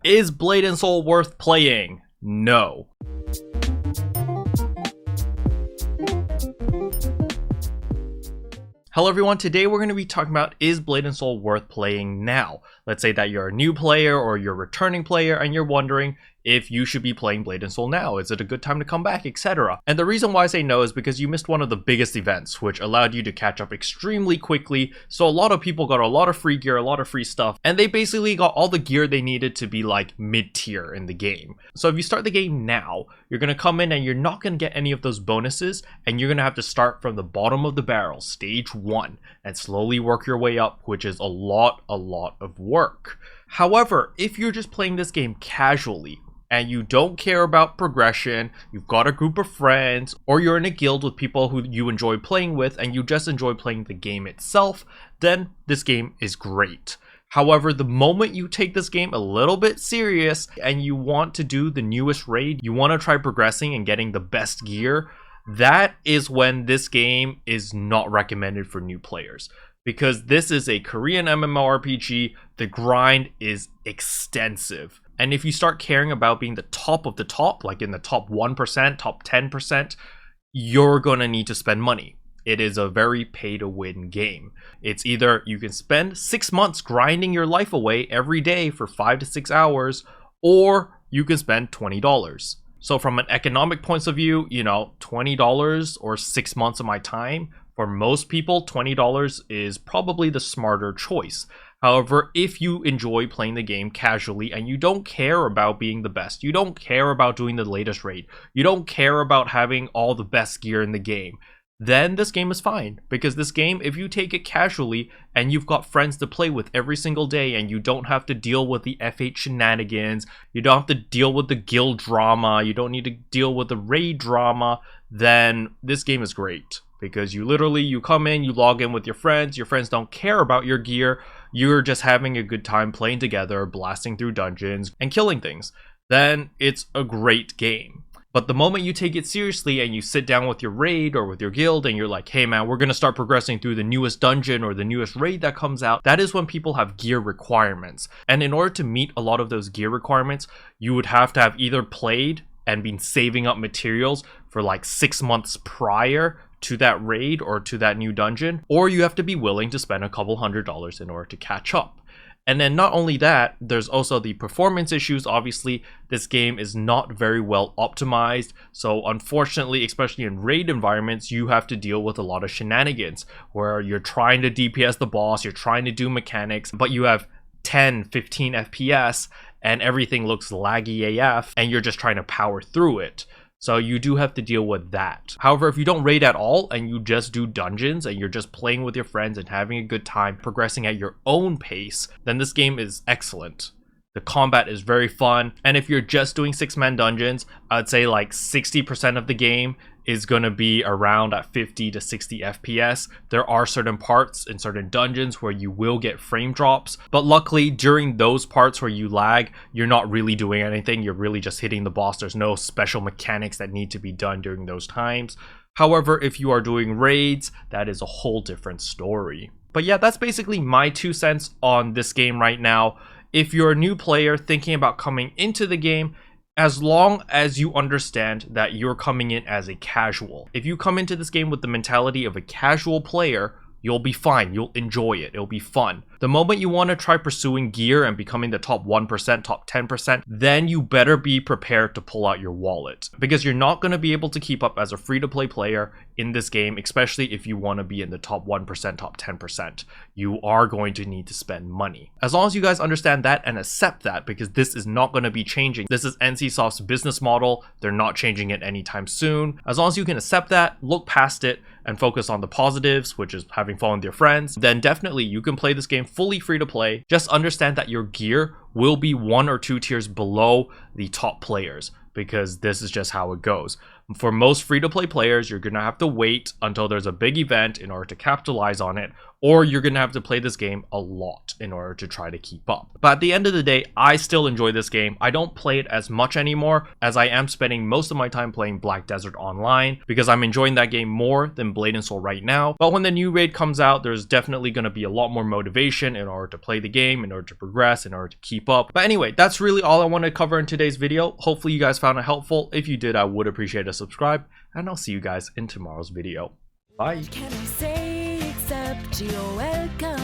Is Blade and Soul worth playing? No. Hello everyone, today we're going to be talking about, is Blade and Soul worth playing now? Let's say that you're a new player or you're a returning player and you're wondering if you should be playing Blade and Soul now. Is it a good time to come back, etc. And the reason why I say no is because you missed one of the biggest events, which allowed you to catch up extremely quickly. So a lot of people got a lot of free gear, a lot of free stuff, and they basically got all the gear they needed to be like mid-tier in the game. So if you start the game now, you're going to come in and you're not going to get any of those bonuses, and you're going to have to start from the bottom of the barrel, stage 1, and slowly work your way up, which is a lot of work. However, if you're just playing this game casually, and you don't care about progression, you've got a group of friends, or you're in a guild with people who you enjoy playing with, and you just enjoy playing the game itself, then this game is great. However, the moment you take this game a little bit serious, and you want to do the newest raid, you want to try progressing and getting the best gear, that is when this game is not recommended for new players. Because this is a Korean MMORPG, the grind is extensive. And if you start caring about being the top of the top, like in the top 1%, top 10%, you're gonna need to spend money. It is a very pay-to-win game. It's either you can spend 6 months grinding your life away every day for 5 to 6 hours, or you can spend $20. So from an economic point of view, you know, $20 or 6 months of my time, for most people, $20 is probably the smarter choice. However, if you enjoy playing the game casually and you don't care about being the best, you don't care about doing the latest raid, you don't care about having all the best gear in the game, then this game is fine. Because this game, if you take it casually and you've got friends to play with every single day and you don't have to deal with the F8 shenanigans, you don't have to deal with the guild drama, you don't need to deal with the raid drama, then this game is great. Because you come in, you log in with your friends don't care about your gear, you're just having a good time playing together, blasting through dungeons, and killing things. Then it's a great game. But the moment you take it seriously and you sit down with your raid or with your guild and you're like, hey man, we're gonna start progressing through the newest dungeon or the newest raid that comes out, that is when people have gear requirements. And in order to meet a lot of those gear requirements, you would have to have either played and been saving up materials for like 6 months prior to that raid or to that new dungeon, or you have to be willing to spend a couple $100s in order to catch up. And then not only that, there's also the performance issues. Obviously, this game is not very well optimized, so unfortunately, especially in raid environments, you have to deal with a lot of shenanigans where you're trying to DPS the boss, you're trying to do mechanics, but you have 10, 15 FPS and everything looks laggy AF and you're just trying to power through it. So you do have to deal with that. However, if you don't raid at all and you just do dungeons and you're just playing with your friends and having a good time, progressing at your own pace, then this game is excellent. The combat is very fun. And if you're just doing 6-man dungeons, I'd say like 60% of the game is going to be around at 50 to 60 FPS. There are certain parts in certain dungeons where you will get frame drops, but luckily during those parts where you lag, you're not really doing anything. You're really just hitting the boss. There's no special mechanics that need to be done during those times. However, if you are doing raids, that is a whole different story. But yeah, that's basically my 2 cents on this game right now. If you're a new player thinking about coming into the game, as long as you understand that you're coming in as a casual. If you come into this game with the mentality of a casual player, you'll be fine, you'll enjoy it, it'll be fun. The moment you want to try pursuing gear and becoming the top 1%, top 10%, then you better be prepared to pull out your wallet. Because you're not going to be able to keep up as a free-to-play player in this game, especially if you want to be in the top 1%, top 10%. You are going to need to spend money. As long as you guys understand that and accept that, because this is not going to be changing. This is NCSoft's business model. They're not changing it anytime soon. As long as you can accept that, look past it, and focus on the positives, which is having fun with your friends, then definitely you can play this game fully free to play. Just understand that your gear will be 1 or 2 tiers below the top players, because this is just how it goes. For most free to play players, you're gonna have to wait until there's a big event in order to capitalize on it, or you're gonna have to play this game a lot in order to try to keep up. But at the end of the day, I still enjoy this game. I don't play it as much anymore, as I am spending most of my time playing Black Desert Online, because I'm enjoying that game more than Blade and Soul right now. But when the new raid comes out, there's definitely gonna be a lot more motivation in order to play the game, in order to progress, in order to keep up. But anyway, that's really all I want to cover in today's video. Hopefully you guys found it helpful. If you did, I would appreciate a subscribe, and I'll see you guys in tomorrow's video. Bye. What can I say except you're welcome?